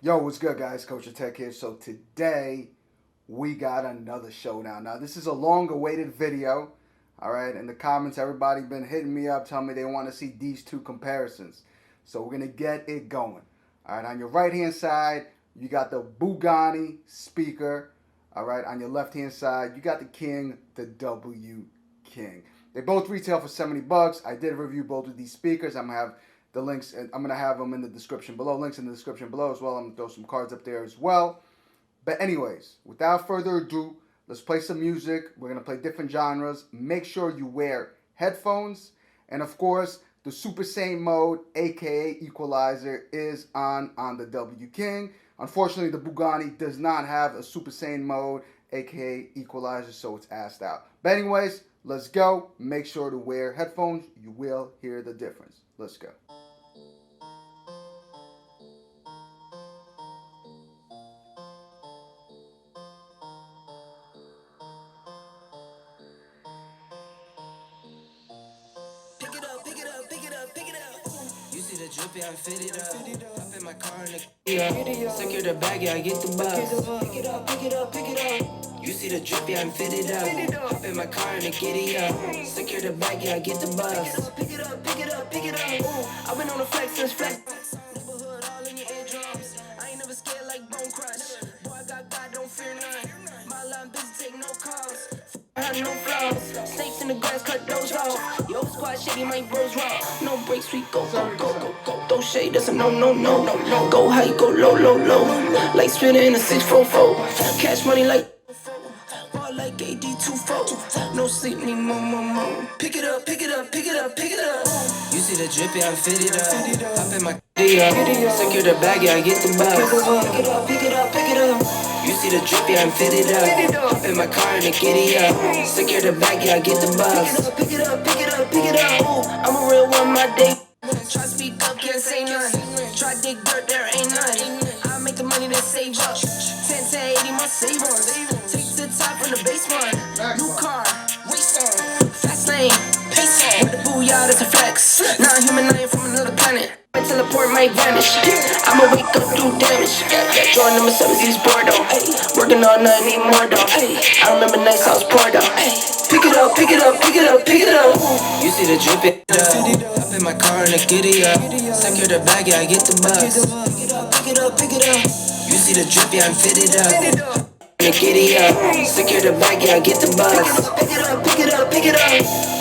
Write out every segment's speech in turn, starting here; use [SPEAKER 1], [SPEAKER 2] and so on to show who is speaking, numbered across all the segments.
[SPEAKER 1] Yo, what's good, guys? KosherTech here. So today we got another showdown. Now this is a long-awaited video. All right, in the comments, everybody been hitting me up, telling me they want to see these two comparisons. So we're gonna get it going. All right, on your right-hand side, you got the Bugani speaker. All right, on your left-hand side, you got the King, the W-King. They both retail for $70. I did review both of these speakers. I'm gonna have the links, and I'm gonna have them in the description below. Links in the description below as well. I'm gonna throw some cards up there as well. But anyways, without further ado, let's play some music. We're gonna play different genres. Make sure you wear headphones, and of course, the Super Saiyan mode, aka Equalizer, is on the W King. Unfortunately, the Bugani does not have a Super Saiyan mode, aka Equalizer, so it's assed out. But anyways, let's go. Make sure to wear headphones. You will hear the difference. Let's go.
[SPEAKER 2] Pick it up, pick it up, pick it up, pick it up. You see the drippy, I'm fitted up. Hop in my car and the secure the bag, yeah, I get the bus. Pick it up, pick it up, pick it up. You see the drippy, I'm fitted up. Hop in my car and the giddy up. Secure the bag, yeah, I get the bus. Pick it up, pick it up, pick it up. I've been on the flex since flex. Neighborhood all in your eardrums. I ain't never scared like Bone Crush. Boy, I got God, don't fear none. My line busy, take no calls. I have no flaws. Snakes in the grass, cut those off. Yo, squad shady, my bros raw. No breaks, we go, go, go, go, go. Throw shade, that's a no, no, no, no, no. Go high, go low, low, low. Like spinning in a 644. Cash money like ball like AD24. No sleep, need more, more, more. Pick it up, pick it up, pick it up, pick it up. You see the drippy, I'm fitted up. Hop in my up. Secure the bag, yeah, I get the bus. Pick it up, pick it up, pick it up. You see the drippy, I'm fitted up. Hop in my car and the giddy up. Secure the bag, yeah, I get the bus. Pick it up, pick it up, pick it up. Ooh, I'm a real one, my day. Try speak up, can't say none. Try dig dirt, there ain't none. I make the money that save up. 10 to 80, my savers. Take to the top from the basement. New car, race on. Fast lane, pace on. With the booyah, that's a flex. Non-human, I ain't from another planet. My teleport might vanish. I'ma wake up, do damage. Drawing number 7, see this board though. Working all night, need more though. I remember nights I was poor though. Pick it up, pick it up, pick it up, pick it up. You see the drip it up. Hop in my car and the giddy up. Secure the bag, yeah, I get the bus. Pick it up, pick it up, pick it up. You see the drip, yeah, I'm fitted up. The giddy up. Secure the bag, yeah, I get the bus. Pick it up, pick it up, pick it up.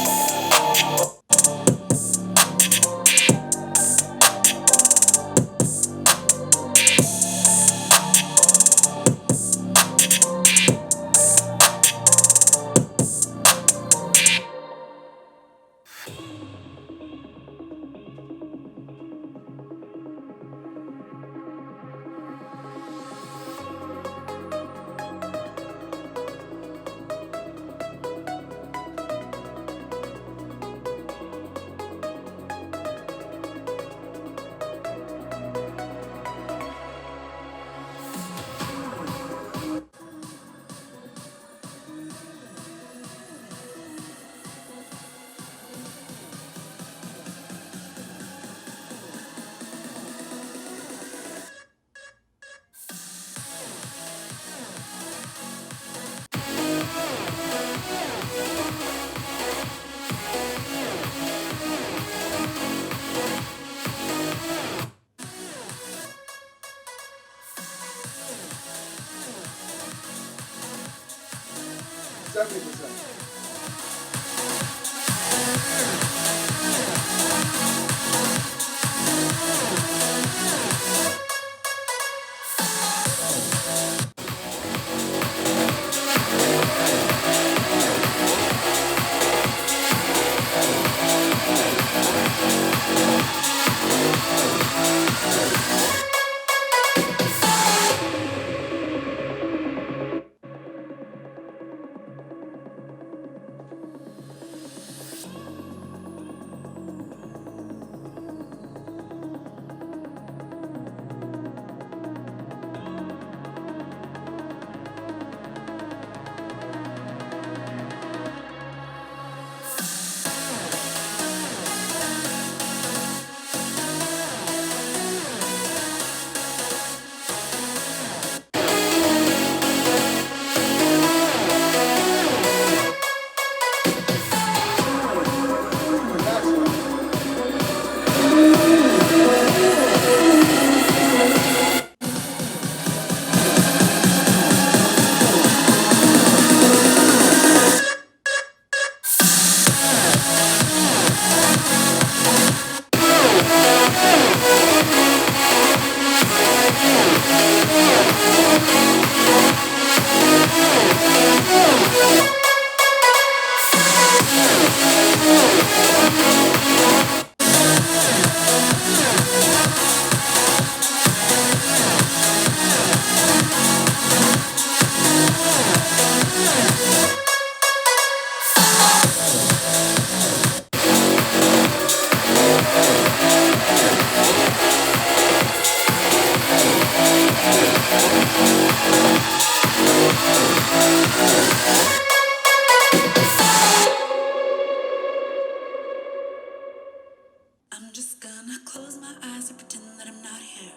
[SPEAKER 2] I'm just gonna close my eyes and pretend that I'm not here.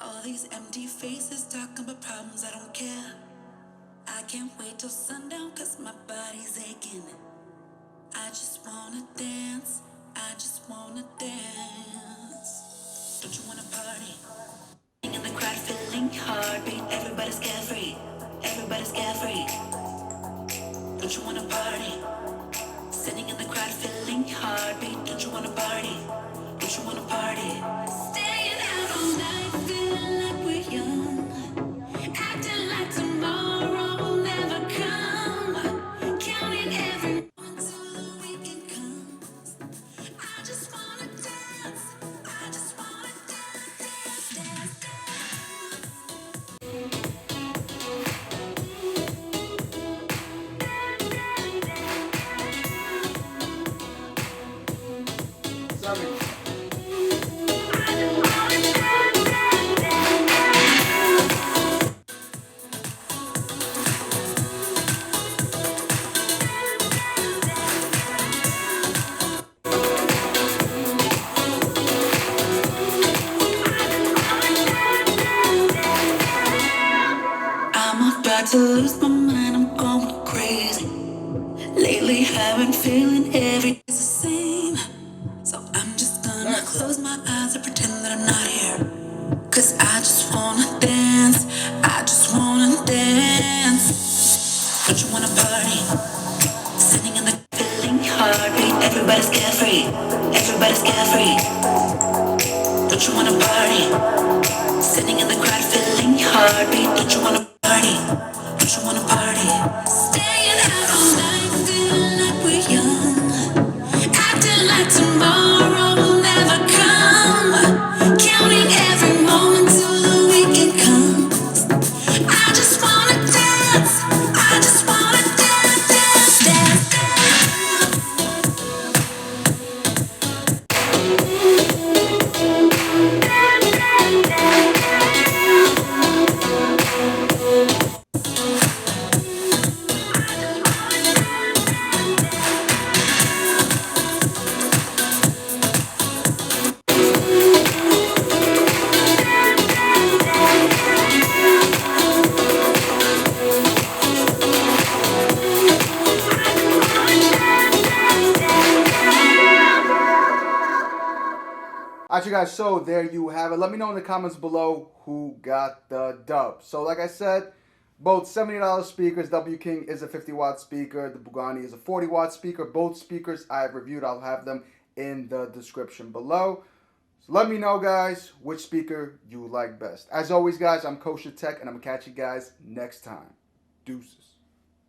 [SPEAKER 2] All these empty faces talking about problems, I don't care. I can't wait till sundown cause my body's aching. I just wanna dance, I just wanna dance. Don't you wanna party? In the crowd feeling heartbeat, everybody's carefree, everybody's carefree. Don't you wanna party? Sitting in the crowd feeling heartbeat, don't you wanna party? Don't you wanna party? Staying out all night, feeling like we're young. Acting like tomorrow will never come. Counting every moment till the weekend comes. I just wanna dance. I just wanna dance, dance,
[SPEAKER 1] Sorry.
[SPEAKER 2] I'm about to lose my mind, I'm going crazy. Lately I've been feeling every day's the same. So I'm just gonna close my eyes and pretend that I'm not here. Cause I just wanna dance, I just wanna dance. Don't you wanna party? Sitting in the feeling heartbeat, everybody's carefree, everybody's carefree. Don't you wanna party? Sitting in the crowd feeling heartbeat, don't you wanna party? Don't you wanna party? Staying out all night, feeling like we're young. Acting like tomorrow will never come. Counting every moment till the weekend comes. I just wanna dance. I just wanna dance, dance, dance,
[SPEAKER 1] Alright, you guys, so there you have it. Let me know in the comments below who got the dub. So like I said, both $70 speakers. W-King is a 50-watt speaker. The Bugani is a 40-watt speaker. Both speakers I have reviewed. I'll have them in the description below. So let me know, guys, which speaker you like best. As always, guys, I'm KosherTech, and I'm going to catch you guys next time. Deuces.